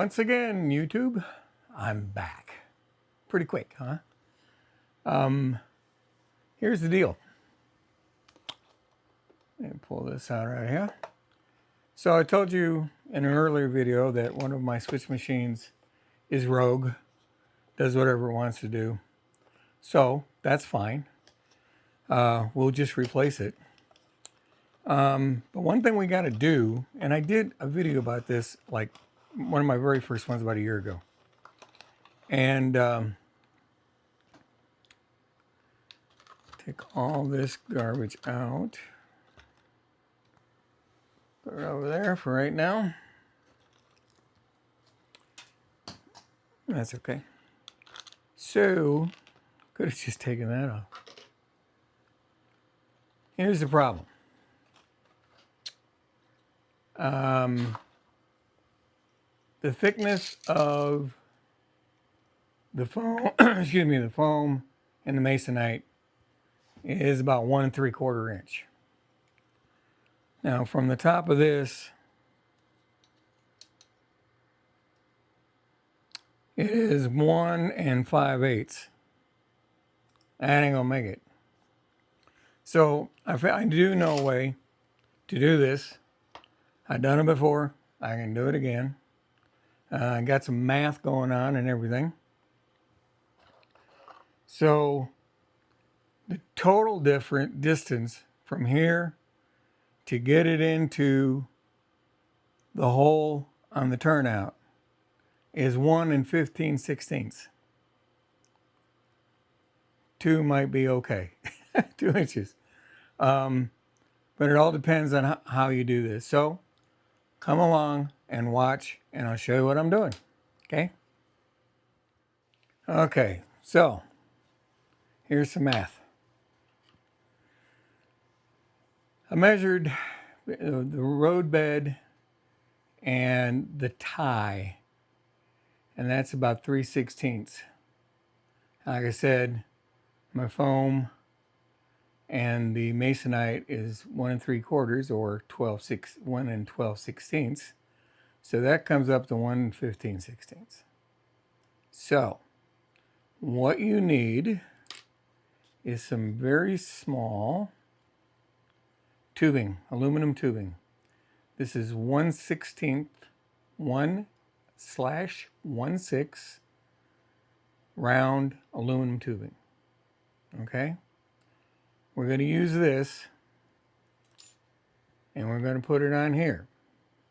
Once again, YouTube, I'm back. Pretty quick, huh? Here's the deal. Let me pull this out right here. So I told you in an earlier video that one of my switch machines is rogue, does whatever it wants to do. So that's fine. We'll just replace it. But one thing we got to do, and I did a video about this, like one of my very first ones about a year ago. And take all this garbage out. Put it over there for right now. That's okay. So, could have just taken that off. Here's the problem. The thickness of the foam, excuse me, the foam and the masonite is about 1 3/4 inch. Now, from the top of this, it is 1 5/8. That ain't gonna make it. So I do know a way to do this. I've done it before. I can do it again. I got some math going on and everything. So the total different distance from here to get it into the hole on the turnout is 1 15/16. 2 might be okay. 2 inches. But it all depends on how you do this. So come along and watch, and I'll show you what I'm doing. Okay? Okay, so here's some math. I measured the road bed and the tie, and that's about 3/16. Like I said, my foam and the masonite is 1 3/4 or 1 12/16. So that comes up to 1 15/16. So what you need is some very small tubing, aluminum tubing. This is 1/16, 1/16 round aluminum tubing. Okay? We're going to use this and we're going to put it on here.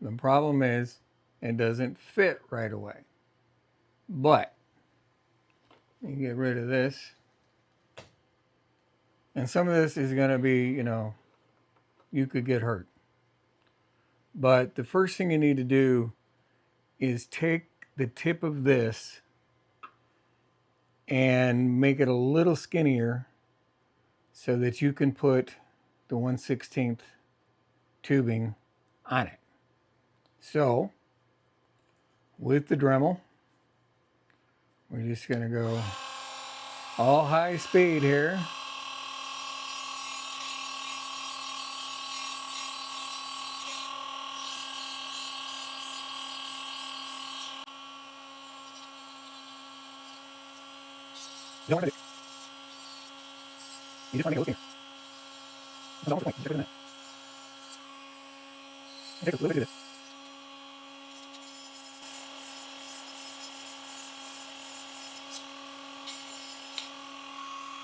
The problem is it doesn't fit right away. But you get rid of this. And some of this is going to be, you could get hurt. But the first thing you need to do is take the tip of this and make it a little skinnier so that you can put the 1/16 tubing on it. So with the Dremel, we're just going to go all high speed here. You don't want to do. You just want to make it look here. That's all the point. Just take a little bit of this.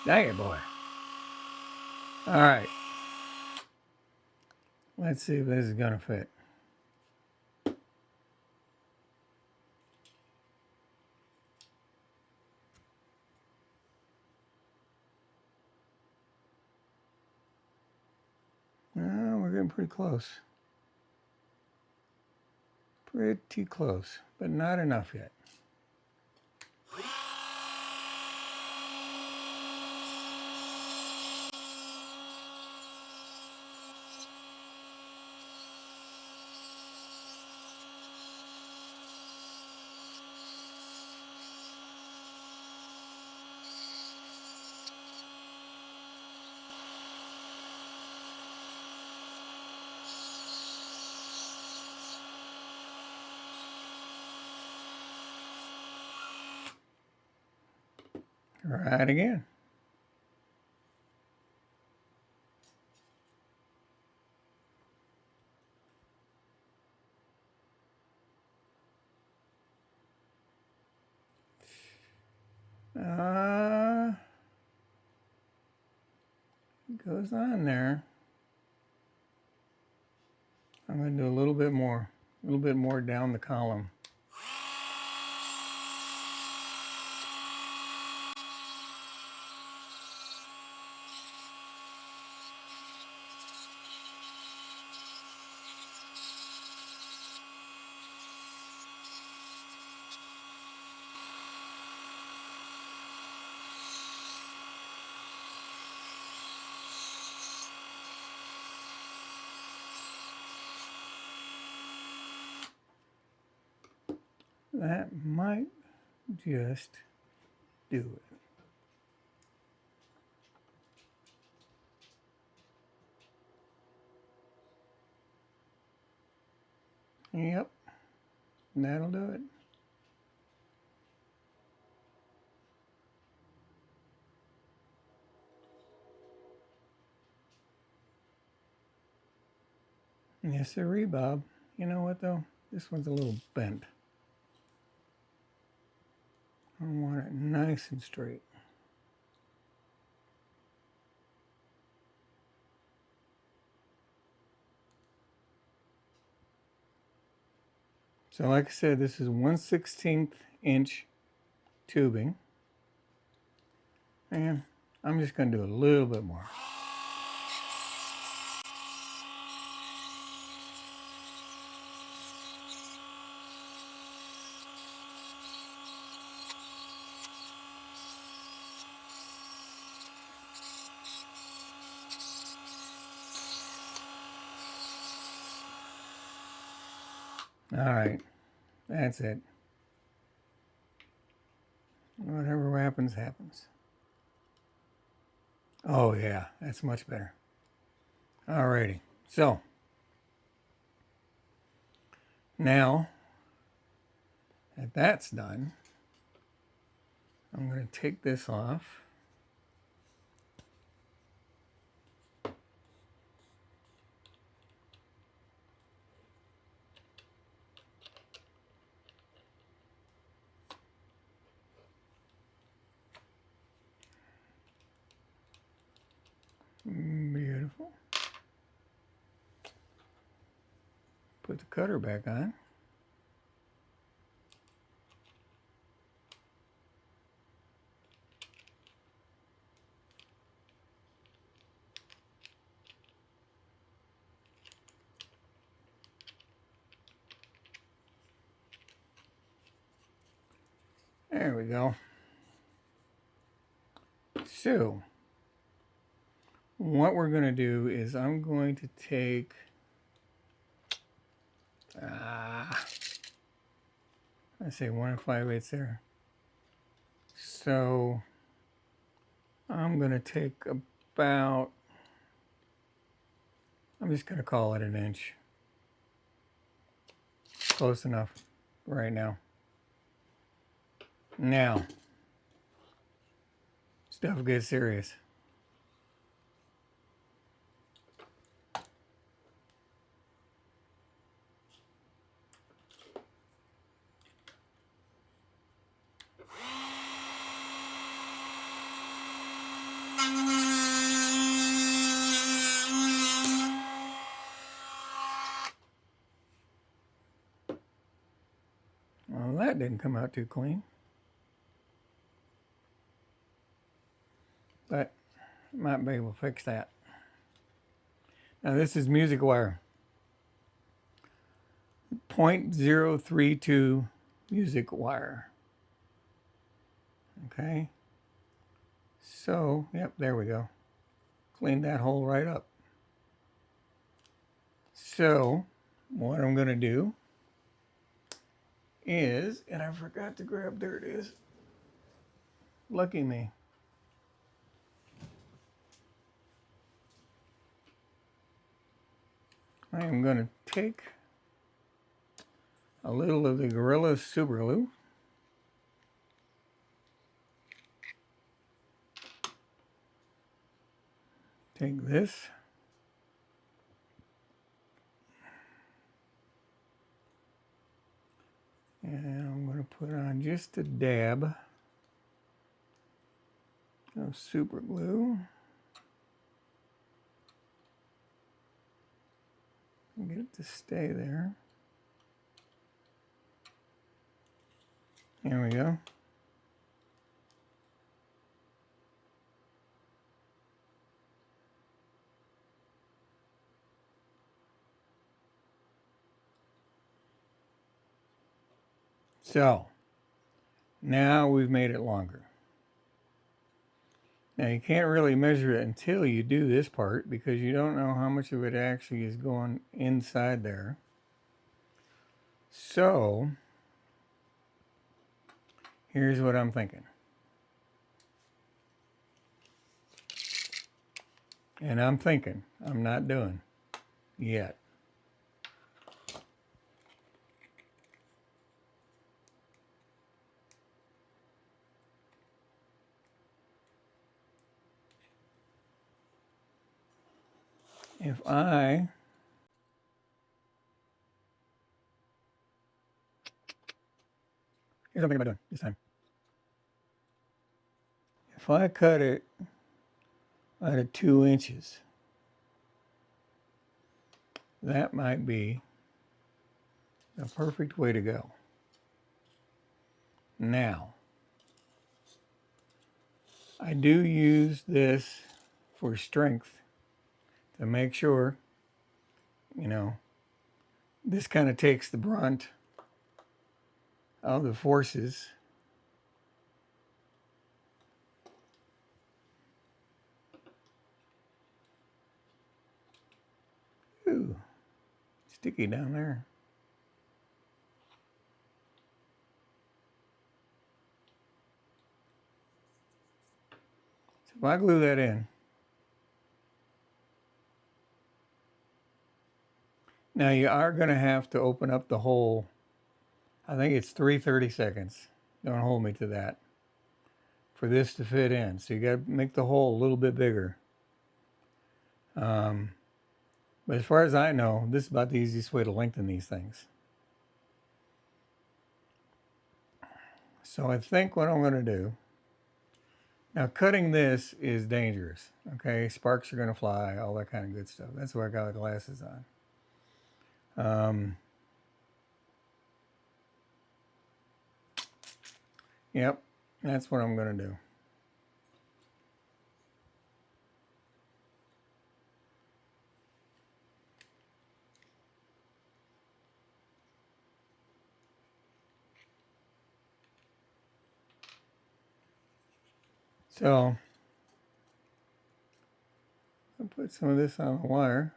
Dang it, boy. All right. Let's see if this is going to fit. We're getting pretty close. Pretty close, but not enough yet. Try it again. It goes on there. I'm going to do a little bit more down the column. That might just do it. Yep, that'll do it. Yes, sirree, Bob. You know what, though? This one's a little bent. I want it nice and straight. So like I said, this is 1/16 inch tubing. And I'm just going to do a little bit more. All right, that's it. Whatever happens, happens. Oh yeah, that's much better. Alrighty, so now that that's done, I'm going to take this off. Beautiful. Put the cutter back on. There we go. So what we're going to do is I'm going to take I say 1 5/8 there. So I'm going to take about, I'm just going to call it 1 inch. Close enough right now. Now, stuff gets serious. Well, that didn't come out too clean. But might be able to fix that. Now this is music wire. 0.032 music wire. Okay. So, yep, there we go. Cleaned that hole right up. So, what I'm going to do is, and I forgot to grab, there it is. Lucky me. I am going to take a little of the Gorilla Super Glue. take this and I'm going to put on just a dab of super glue and get it to stay there. There we go. So now we've made it longer. Now you can't really measure it until you do this part because you don't know how much of it actually is going inside there. So here's what I'm thinking. And I'm thinking, I'm not doing yet. Here's what I'm thinking about doing this time. If I cut it at 2 inches, that might be the perfect way to go. Now, I do use this for strength to make sure, you know, this kind of takes the brunt of the forces. Ooh, sticky down there. So if I glue that in, now you are going to have to open up the hole. I think it's 3/30 seconds. Don't hold me to that. For this to fit in. So you got to make the hole a little bit bigger. But as far as I know, this is about the easiest way to lengthen these things. So I think what I'm going to do, now cutting this is dangerous, okay? Sparks are going to fly, all that kind of good stuff. That's why I got the glasses on. Yep, that's what I'm going to do. So I'll put some of this on the wire.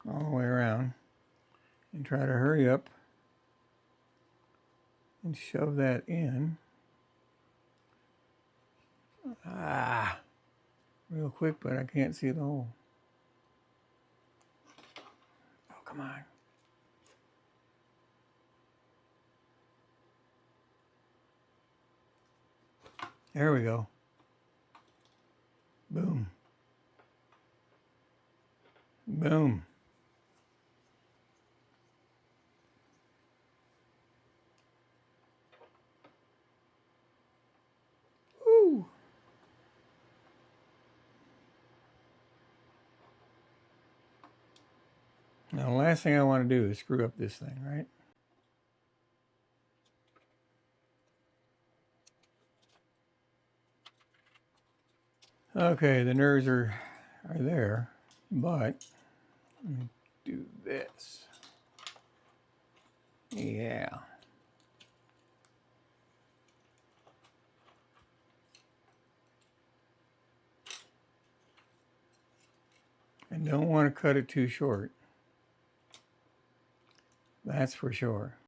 All the way around and try to hurry up and shove that in. Real quick, but I can't see the hole. Oh, come on. There we go. Boom. Boom. Woo. Now, the last thing I want to do is screw up this thing, right? Okay, the nerves are there, but let me do this. Yeah. I don't want to cut it too short. That's for sure.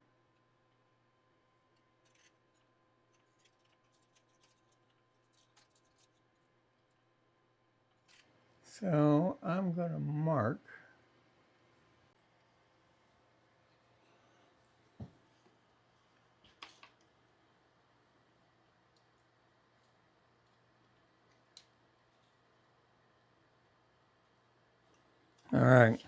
So I'm going to mark All right.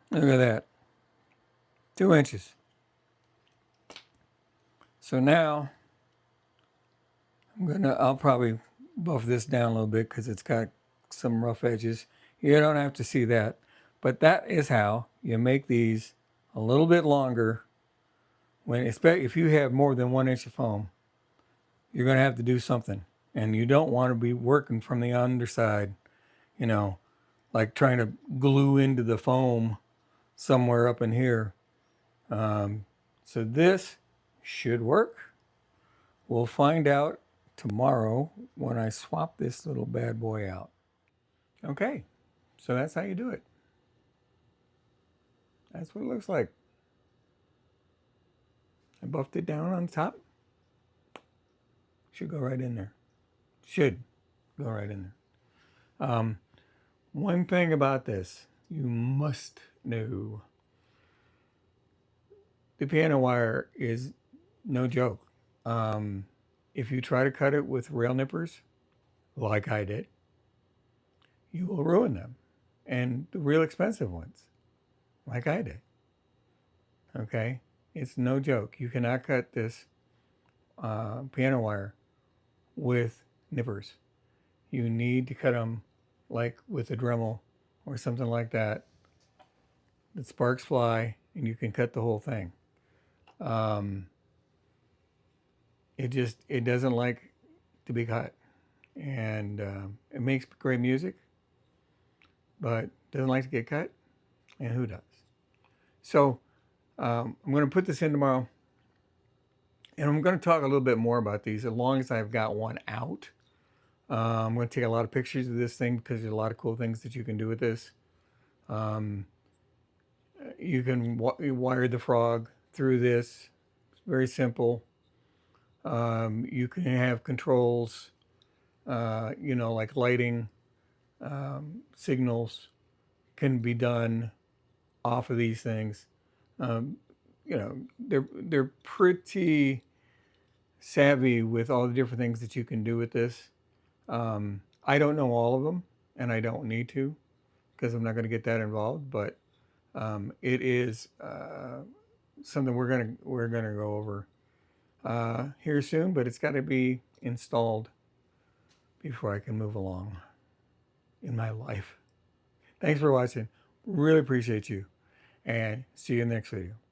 Look at that. 2 inches. So now I'll probably buff this down a little bit because it's got some rough edges. You don't have to see that. But that is how you make these a little bit longer. If you have more than 1 inch of foam, you're going to have to do something. And you don't want to be working from the underside, like trying to glue into the foam somewhere up in here. So this should work. We'll find out tomorrow when I swap this little bad boy out. Okay, so that's how you do it. That's what it looks like. I buffed it down on top. Should go right in there. Should go right in there. One thing about this you must know. The piano wire is no joke. If you try to cut it with rail nippers, like I did, you will ruin them. And the real expensive ones, like I did. Okay? It's no joke. You cannot cut this piano wire with nippers. You need to cut them like with a Dremel or something like that. The sparks fly and you can cut the whole thing. It doesn't like to be cut. And it makes great music, but doesn't like to get cut. And who does? So I'm going to put this in tomorrow. And I'm going to talk a little bit more about these as long as I've got one out. I'm going to take a lot of pictures of this thing because there's a lot of cool things that you can do with this. You can wire the frog through this. It's very simple. You can have controls, like lighting, signals can be done off of these things. They're pretty savvy with all the different things that you can do with this. I don't know all of them, and I don't need to, because I'm not going to get that involved. But it is something we're gonna go over here soon. But it's got to be installed before I can move along in my life. Thanks for watching. Really appreciate you, and see you in the next video.